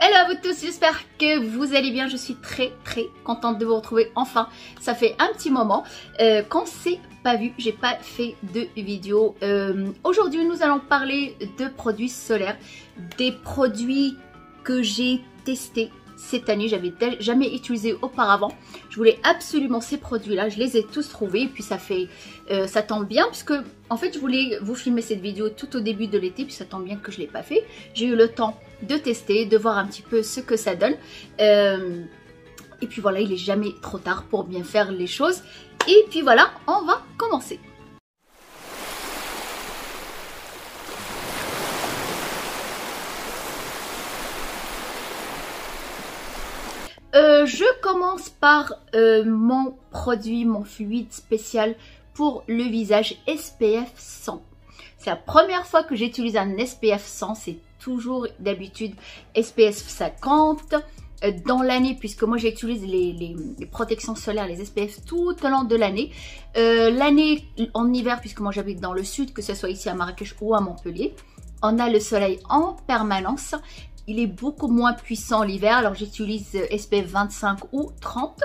Hello à vous tous, j'espère que vous allez bien. Je suis très contente de vous retrouver enfin. Ça fait un petit moment qu'on s'est pas vu, j'ai pas fait de vidéo. Aujourd'hui nous allons parler de produits solaires, des produits que j'ai testés cette année, j'avais jamais utilisé auparavant. Je voulais absolument ces produits-là, je les ai tous trouvés et puis ça tombe bien puisque en fait je voulais vous filmer cette vidéo tout au début de l'été, puis ça tombe bien que je l'ai pas fait. J'ai eu le temps de tester, de voir un petit peu ce que ça donne. Et puis voilà, il est jamais trop tard pour bien faire les choses. Et puis voilà, on va commencer. Je commence par mon produit, mon fluide spécial pour le visage SPF 100. C'est la première fois que j'utilise un SPF 100, c'est toujours d'habitude SPF 50 dans l'année, puisque moi j'utilise les protections solaires, les SPF tout au long de l'année. L'année en hiver, puisque moi j'habite dans le sud, que ce soit ici à Marrakech ou à Montpellier, on a le soleil en permanence. Il est beaucoup moins puissant l'hiver, alors j'utilise SPF 25 ou 30.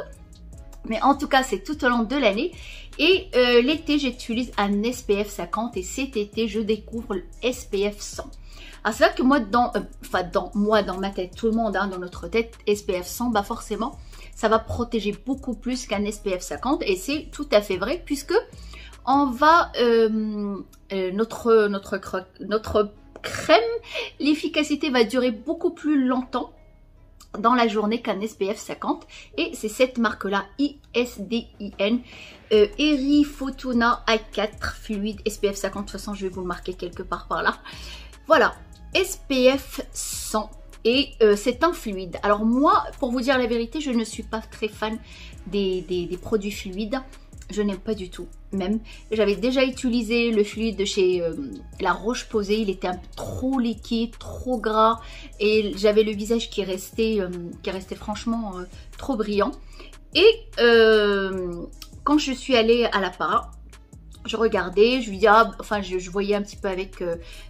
Mais en tout cas, c'est tout au long de l'année. Et l'été, j'utilise un SPF 50 et cet été, je découvre le SPF 100. Alors c'est vrai que moi, dans ma tête, tout le monde, hein, dans notre tête, SPF 100, bah forcément, ça va protéger beaucoup plus qu'un SPF 50. Et c'est tout à fait vrai puisque on va, notre crème, l'efficacité va durer beaucoup plus longtemps dans la journée qu'un SPF 50 et c'est cette marque là ISDIN Eri Photona A4 fluide SPF 50. De toute façon je vais vous le marquer quelque part par là. Voilà, SPF 100 et c'est un fluide. Alors moi, pour vous dire la vérité, je ne suis pas très fan des produits fluides. Je n'aime pas du tout même. J'avais déjà utilisé le fluide de chez La Roche-Posay. Il était un peu trop liquide, trop gras. Et j'avais le visage qui restait franchement trop brillant. Et quand je suis allée à la Para, je regardais, je lui dis, je voyais un petit peu avec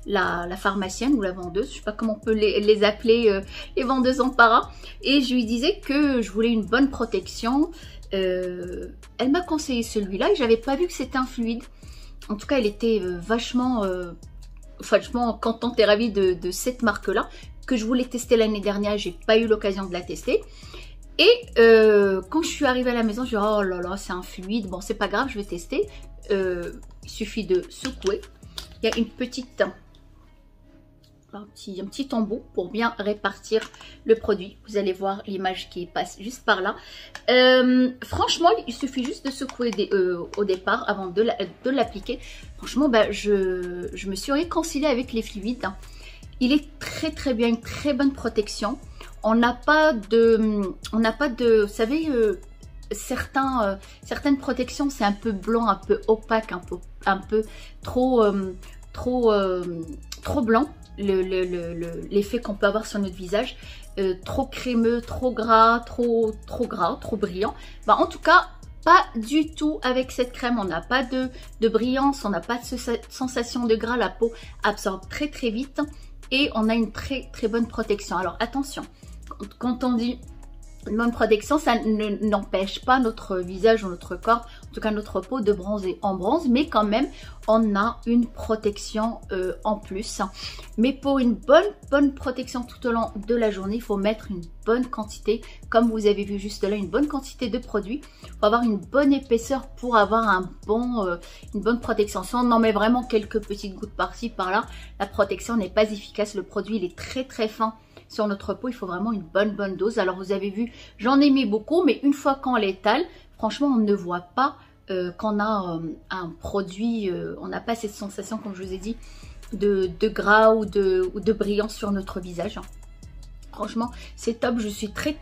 la pharmacienne ou la vendeuse, je sais pas comment on peut les appeler, les vendeuses en Para. Et je lui disais que je voulais une bonne protection. Elle m'a conseillé celui-là et j'avais pas vu que c'était un fluide. En tout cas, elle était vachement contente et ravie de cette marque-là que je voulais tester l'année dernière. J'ai pas eu l'occasion de la tester. Et quand je suis arrivée à la maison, je me suis dit, oh là là, c'est un fluide. Bon, c'est pas grave, je vais tester. Il suffit de secouer. Il y a une petite... un petit embout pour bien répartir le produit. Vous allez voir l'image qui passe juste par là. Franchement, il suffit juste de secouer au départ avant de l'appliquer. Franchement, je me suis réconciliée avec les fluides. Il est très bien, une très bonne protection. On n'a pas de, vous savez, certaines protections, c'est un peu blanc, un peu opaque, un peu trop blanc. L'effet qu'on peut avoir sur notre visage, trop crémeux, trop gras, trop brillant. En tout cas, pas du tout avec cette crème. On n'a pas de brillance, on n'a pas de sensation de gras. La peau absorbe très vite et on a une très bonne protection. Alors attention, quand on dit une bonne protection, ça n'empêche pas notre visage ou notre corps, en tout cas notre peau, de bronzer. En bronze, mais quand même, on a une protection en plus. Mais pour une bonne protection tout au long de la journée, il faut mettre une bonne quantité, comme vous avez vu juste là, une bonne quantité de produit. Il faut avoir une bonne épaisseur pour avoir une bonne protection. Si on en met vraiment quelques petites gouttes par-ci, par-là, la protection n'est pas efficace. Le produit, il est très fin sur notre peau. Il faut vraiment une bonne dose. Alors vous avez vu, j'en ai mis beaucoup, mais une fois qu'on l'étale, franchement on ne voit pas qu'on a un produit, on n'a pas cette sensation, comme je vous ai dit, de gras ou de brillance sur notre visage. Franchement c'est top, je suis très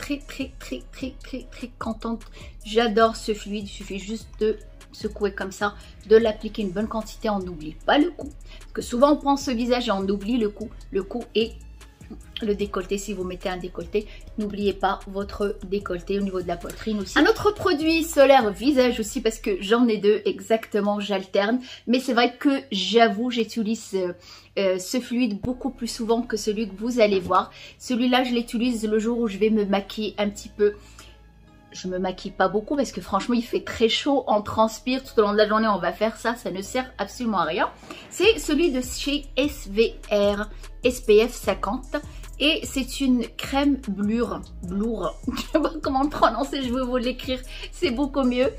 contente. J'adore ce fluide. Il suffit juste de secouer comme ça, de l'appliquer une bonne quantité. On n'oublie pas le coup, parce que souvent on prend ce visage et on oublie le coup. Le coup est le décolleté. Si vous mettez un décolleté, n'oubliez pas votre décolleté au niveau de la poitrine aussi. Un autre produit solaire visage aussi, parce que j'en ai deux exactement, j'alterne. Mais c'est vrai que j'avoue, j'utilise ce fluide beaucoup plus souvent que celui que vous allez voir. Celui-là, je l'utilise le jour où je vais me maquiller un petit peu. Je me maquille pas beaucoup parce que franchement il fait très chaud, on transpire tout au long de la journée, on va faire ça, ça ne sert absolument à rien. C'est celui de chez SVR SPF 50 et c'est une crème blure, je sais pas comment le prononcer, je vais vous l'écrire, c'est beaucoup mieux.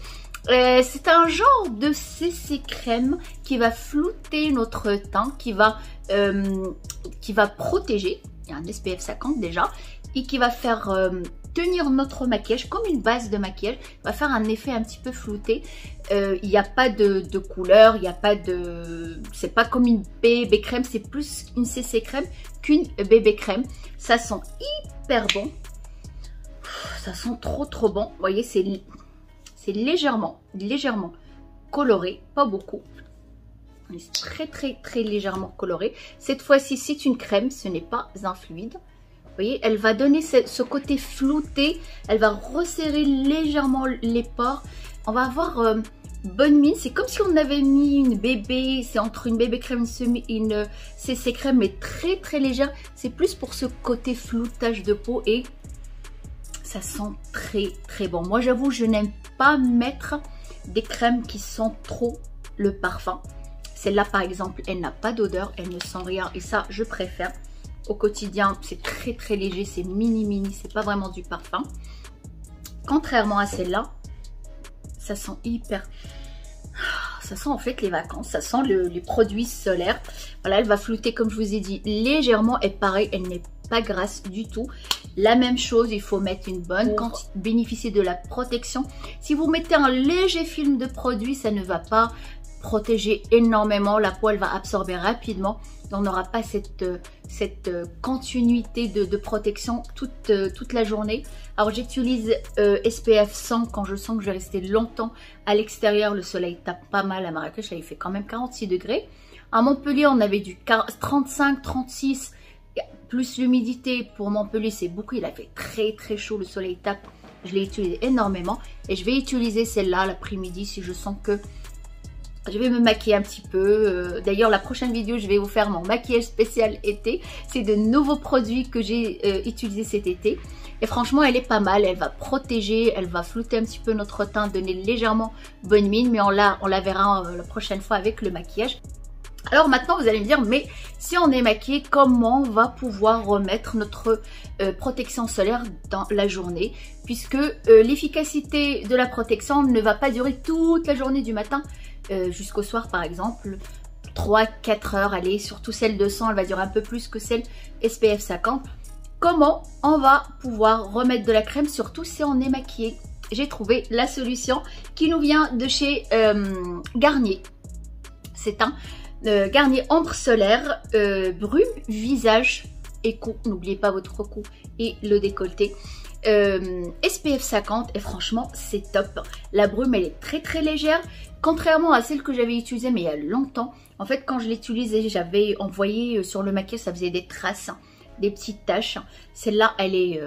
C'est un genre de CC crème qui va flouter notre teint, qui va protéger, il y a un SPF 50 déjà, et qui va faire tenir notre maquillage comme une base de maquillage, va faire un effet un petit peu flouté. Il n'y a pas de couleur, il n'y a pas de... C'est pas comme une bébé crème, c'est plus une CC crème qu'une bébé crème. Ça sent hyper bon. Ça sent trop bon. Vous voyez, c'est légèrement coloré, pas beaucoup. C'est très légèrement coloré. Cette fois-ci, c'est une crème, ce n'est pas un fluide. Vous voyez, elle va donner ce côté flouté, elle va resserrer légèrement les pores. On va avoir bonne mine, c'est comme si on avait mis une bébé, c'est entre une bébé crème, une CC crème, mais très légère. C'est plus pour ce côté floutage de peau et ça sent très bon. Moi j'avoue, je n'aime pas mettre des crèmes qui sentent trop le parfum. Celle-là par exemple, elle n'a pas d'odeur, elle ne sent rien et ça je préfère. Au quotidien, c'est très léger, c'est mini, c'est pas vraiment du parfum. Contrairement à celle-là, ça sent hyper... Ça sent en fait les vacances, ça sent les produits solaires. Voilà, elle va flouter comme je vous ai dit légèrement et pareil, elle n'est pas grasse du tout. La même chose, il faut mettre une bonne quantité, bénéficier de la protection. Si vous mettez un léger film de produit, ça ne va pas protéger énormément, la peau elle va absorber rapidement, on n'aura pas cette continuité de protection toute la journée. Alors j'utilise SPF 100 quand je sens que je vais rester longtemps à l'extérieur, le soleil tape pas mal. À Marrakech là il fait quand même 46 degrés, à Montpellier on avait du 35, 36 plus l'humidité. Pour Montpellier c'est beaucoup, il a fait très chaud, le soleil tape, je l'ai utilisé énormément et je vais utiliser celle-là l'après-midi si je sens que je vais me maquiller un petit peu. D'ailleurs, la prochaine vidéo, je vais vous faire mon maquillage spécial été. C'est de nouveaux produits que j'ai utilisés cet été. Et franchement, elle est pas mal. Elle va protéger, elle va flouter un petit peu notre teint, donner légèrement bonne mine. Mais on la verra la prochaine fois avec le maquillage. Alors maintenant, vous allez me dire, mais si on est maquillé, comment on va pouvoir remettre notre protection solaire dans la journée? Puisque l'efficacité de la protection ne va pas durer toute la journée du matin jusqu'au soir par exemple, 3-4 heures, allez, surtout celle de 100, elle va durer un peu plus que celle SPF 50. Comment on va pouvoir remettre de la crème, surtout si on est maquillé? J'ai trouvé la solution qui nous vient de chez Garnier. C'est un Garnier Ombre Solaire Brume Visage Éco. N'oubliez pas votre cou et le décolleté. SPF 50 et franchement c'est top. La brume elle est très légère, contrairement à celle que j'avais utilisée mais il y a longtemps. En fait quand je l'utilisais j'avais envoyé sur le maquillage, ça faisait des traces, des petites taches. Celle-là elle est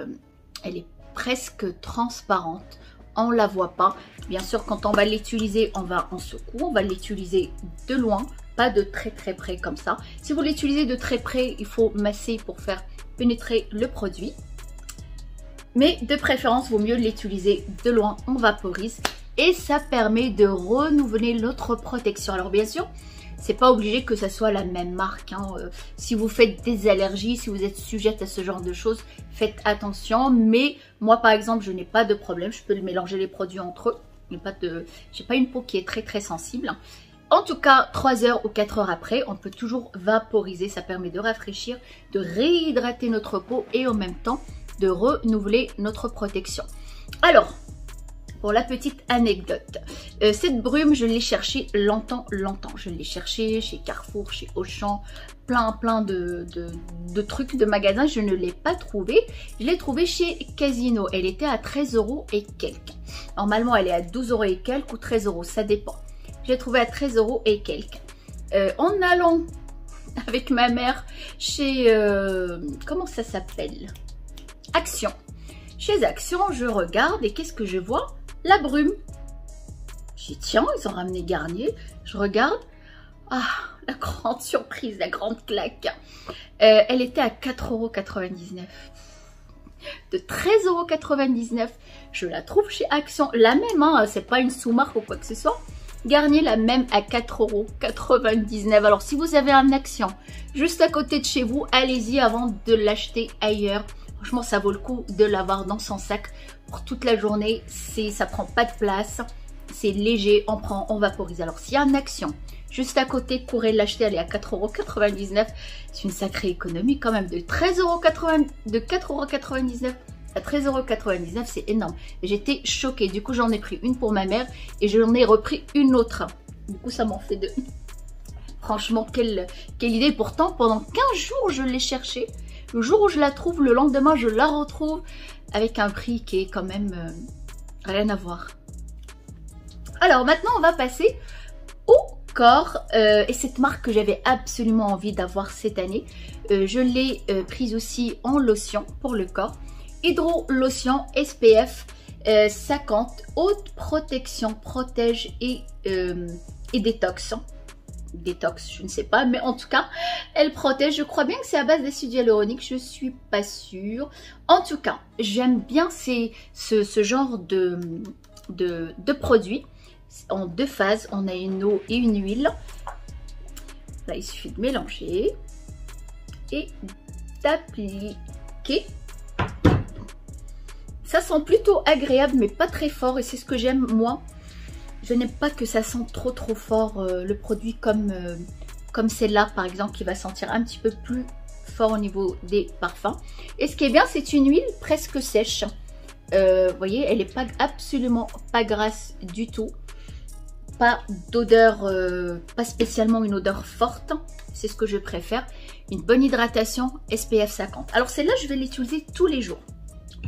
presque transparente, on la voit pas. Bien sûr quand on va l'utiliser on secoue, on va l'utiliser de loin, pas de très près comme ça. Si vous l'utilisez de très près, il faut masser pour faire pénétrer le produit. Mais de préférence, vaut mieux l'utiliser de loin, on vaporise et ça permet de renouveler notre protection. Alors bien sûr, c'est pas obligé que ça soit la même marque. Hein. Si vous faites des allergies, si vous êtes sujette à ce genre de choses, faites attention. Mais moi par exemple, je n'ai pas de problème, je peux mélanger les produits entre eux. J'ai pas une peau qui est très sensible. En tout cas, 3 heures ou 4 heures après, on peut toujours vaporiser. Ça permet de rafraîchir, de réhydrater notre peau et en même temps de renouveler notre protection. Alors, pour la petite anecdote, cette brume, je l'ai cherchée longtemps. Je l'ai cherchée chez Carrefour, chez Auchan, plein de trucs de magasins. Je ne l'ai pas trouvée. Je l'ai trouvée chez Casino. Elle était à 13 € et quelques. Normalement, elle est à 12 € et quelques ou 13 €, ça dépend. Je l'ai trouvée à 13 € et quelques. En allant avec ma mère chez... comment ça s'appelle? Action. Chez Action, je regarde et qu'est-ce que je vois? La brume. J'ai dit, tiens, ils ont ramené Garnier. Je regarde. Ah, la grande surprise, la grande claque. Elle était à 4,99 €. De 13,99 €. Je la trouve chez Action. La même, hein, c'est pas une sous-marque ou quoi que ce soit. Garnier la même à 4,99 €. Alors si vous avez un Action juste à côté de chez vous, allez-y avant de l'acheter ailleurs. Franchement, ça vaut le coup de l'avoir dans son sac pour toute la journée. Ça prend pas de place. C'est léger, on prend, on vaporise. Alors s'il y a un Action juste à côté, courez l'acheter, elle est à 4,99 €. C'est une sacrée économie quand même. De 4,99 € à 13,99 €, c'est énorme. J'étais choquée. Du coup, j'en ai pris une pour ma mère et j'en ai repris une autre. Du coup, ça m'en fait deux. Franchement, quelle idée. Pourtant, pendant 15 jours, je l'ai cherchée. Le jour où je la trouve, le lendemain, je la retrouve avec un prix qui est quand même rien à voir. Alors, maintenant, on va passer au corps. Et cette marque que j'avais absolument envie d'avoir cette année, je l'ai prise aussi en lotion pour le corps. Hydro Lotion SPF 50, haute protection, protège et détox. Détox, je ne sais pas, mais en tout cas, elle protège. Je crois bien que c'est à base d'acide hyaluronique, je suis pas sûre. En tout cas, j'aime bien ce genre de produit. En deux phases, on a une eau et une huile. Là, il suffit de mélanger et d'appliquer. Ça sent plutôt agréable, mais pas très fort, et c'est ce que j'aime moi. Je n'aime pas que ça sente trop fort le produit comme celle-là, par exemple, qui va sentir un petit peu plus fort au niveau des parfums. Et ce qui est bien, c'est une huile presque sèche. Vous voyez, elle n'est absolument pas grasse du tout. Pas d'odeur, pas spécialement une odeur forte. C'est ce que je préfère. Une bonne hydratation SPF 50. Alors celle-là, je vais l'utiliser tous les jours.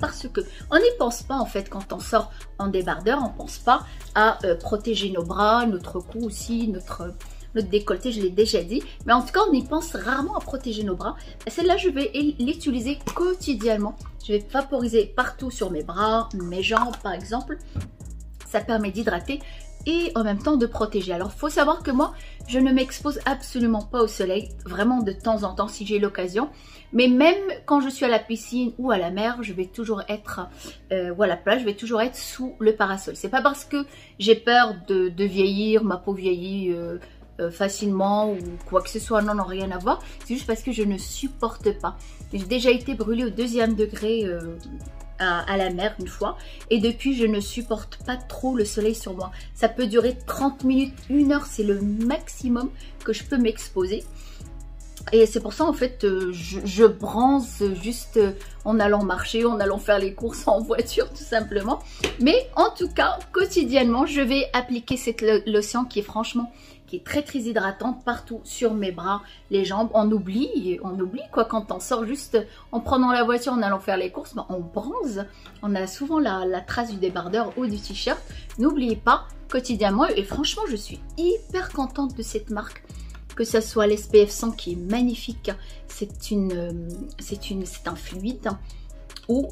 Parce que on n'y pense pas en fait quand on sort en débardeur, on ne pense pas à protéger nos bras, notre cou aussi, notre décolleté, je l'ai déjà dit. Mais en tout cas, on y pense rarement à protéger nos bras. Celle-là, je vais l'utiliser quotidiennement. Je vais vaporiser partout sur mes bras, mes jambes par exemple. Ça permet d'hydrater et en même temps de protéger. Alors, il faut savoir que moi, je ne m'expose absolument pas au soleil, vraiment de temps en temps si j'ai l'occasion. Mais même quand je suis à la piscine ou à la mer, je vais toujours être, ou à la plage, je vais toujours être sous le parasol. C'est pas parce que j'ai peur de vieillir, ma peau vieillit facilement ou quoi que ce soit, non, rien à voir. C'est juste parce que je ne supporte pas. J'ai déjà été brûlée au 2e degré à la mer une fois, et depuis je ne supporte pas trop le soleil sur moi. Ça peut durer 30 minutes, 1 heure, c'est le maximum que je peux m'exposer. Et c'est pour ça en fait je bronze juste en allant marcher, en allant faire les courses en voiture tout simplement. Mais en tout cas quotidiennement je vais appliquer cette lotion qui est très hydratante partout sur mes bras, les jambes. On oublie quoi quand on sort juste en prenant la voiture, en allant faire les courses, ben on bronze. On a souvent la trace du débardeur ou du t-shirt. N'oubliez pas quotidiennement, et franchement je suis hyper contente de cette marque. Que ce soit l'SPF 100 qui est magnifique, c'est un fluide, ou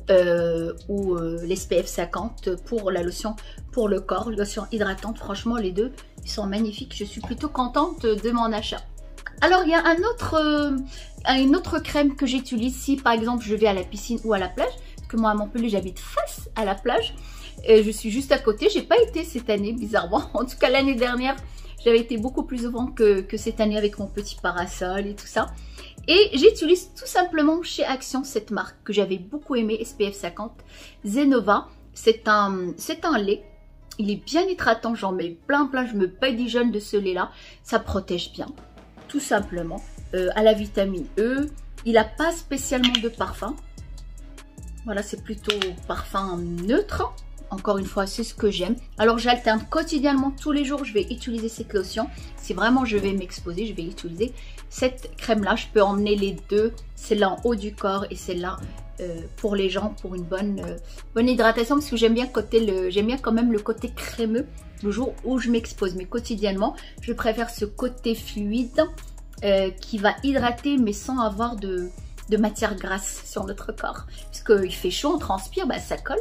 l'SPF 50 pour la lotion pour le corps, lotion hydratante. Franchement les deux ils sont magnifiques, je suis plutôt contente de mon achat. Alors il y a une autre crème que j'utilise si par exemple je vais à la piscine ou à la plage, parce que moi à Montpellier j'habite face à la plage, et je suis juste à côté. J'ai pas été cette année bizarrement, en tout cas l'année dernière j'avais été beaucoup plus souvent que cette année avec mon petit parasol et tout ça. Et j'utilise tout simplement chez Action cette marque que j'avais beaucoup aimé, SPF 50, Zenova. C'est un lait, il est bien hydratant, j'en mets plein, je me badigeonne de ce lait là. Ça protège bien, tout simplement, à la vitamine E. Il n'a pas spécialement de parfum. Voilà, c'est plutôt parfum neutre. Encore une fois, c'est ce que j'aime. Alors j'alterne quotidiennement, tous les jours je vais utiliser cette lotion. Si vraiment je vais m'exposer, je vais utiliser cette crème là. Je peux emmener les deux, celle-là en haut du corps et celle-là pour les jambes, pour une bonne hydratation, parce que j'aime bien quand même le côté crémeux le jour où je m'expose. Mais quotidiennement je préfère ce côté fluide qui va hydrater mais sans avoir de matière grasse sur notre corps. Puisqu'il fait chaud, on transpire, bah, ça colle.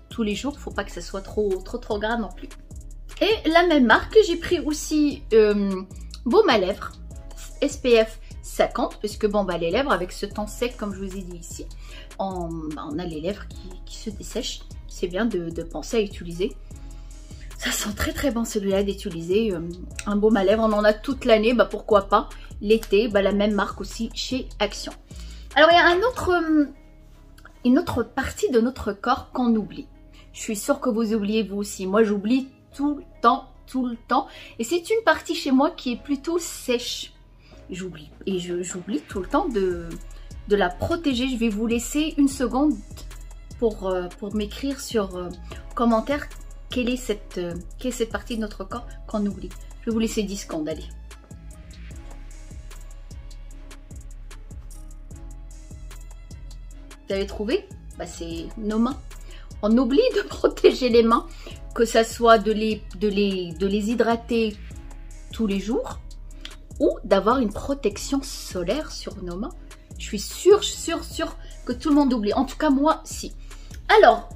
Tous les jours, il ne faut pas que ça soit trop gras non plus. Et la même marque, j'ai pris aussi baume à lèvres SPF 50, parce que bon, bah, les lèvres avec ce temps sec, comme je vous ai dit ici, on a les lèvres qui se dessèchent. C'est bien de penser à utiliser. Ça sent très bon celui-là d'utiliser. Un baume à lèvres, on en a toute l'année, bah, pourquoi pas. L'été, bah, la même marque aussi chez Action. Alors il y a une autre partie de notre corps qu'on oublie. Je suis sûre que vous oubliez vous aussi. Moi j'oublie tout le temps. Et c'est une partie chez moi qui est plutôt sèche. J'oublie. Et j'oublie tout le temps de la protéger. Je vais vous laisser une seconde pour m'écrire sur commentaire quelle est cette partie de notre corps qu'on oublie. Je vais vous laisser 10 secondes, allez. Vous avez trouvé? Bah, c'est nos mains. On oublie de protéger les mains, que ça soit de les hydrater tous les jours ou d'avoir une protection solaire sur nos mains. Je suis sûre que tout le monde oublie. En tout cas, moi, si. Alors,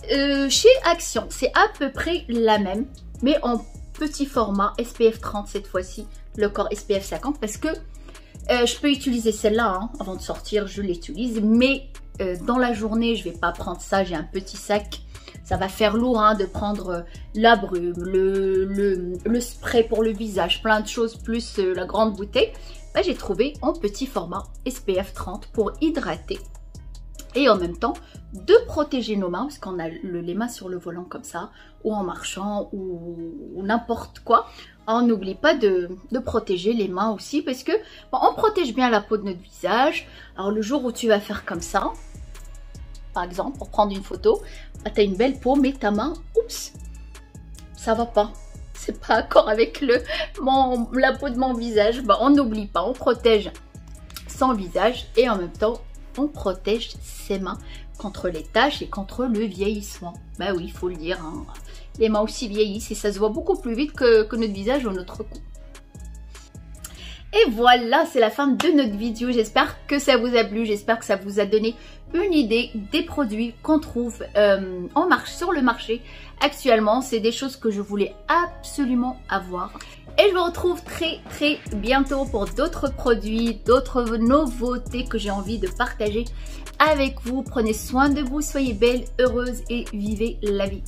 chez Action, c'est à peu près la même, mais en petit format, SPF 30 cette fois-ci, le corps SPF 50, parce que je peux utiliser celle-là, hein, avant de sortir, je l'utilise, mais dans la journée, je vais pas prendre ça, j'ai un petit sac, ça va faire lourd hein, de prendre la brume, le spray pour le visage, plein de choses, plus la grande bouteille. Bah, j'ai trouvé en petit format SPF 30 pour hydrater et en même temps de protéger nos mains, parce qu'on a les mains sur le volant comme ça, ou en marchant, ou n'importe quoi. On n'oublie pas de protéger les mains aussi, parce que bon, on protège bien la peau de notre visage. Alors le jour où tu vas faire comme ça, par exemple, pour prendre une photo, bah, tu as une belle peau, mais ta main, oups, ça va pas. C'est pas accord avec la peau de mon visage. Bah, on n'oublie pas, on protège son visage et en même temps, on protège ses mains contre les taches et contre le vieillissement. Bah oui, il faut le dire, hein. Les mains aussi vieillissent et ça se voit beaucoup plus vite que notre visage ou notre cou. Et voilà, c'est la fin de notre vidéo. J'espère que ça vous a plu, j'espère que ça vous a donné une idée des produits qu'on trouve sur le marché actuellement. C'est des choses que je voulais absolument avoir. Et je vous retrouve très bientôt pour d'autres produits, d'autres nouveautés que j'ai envie de partager avec vous. Prenez soin de vous, soyez belles, heureuses et vivez la vie.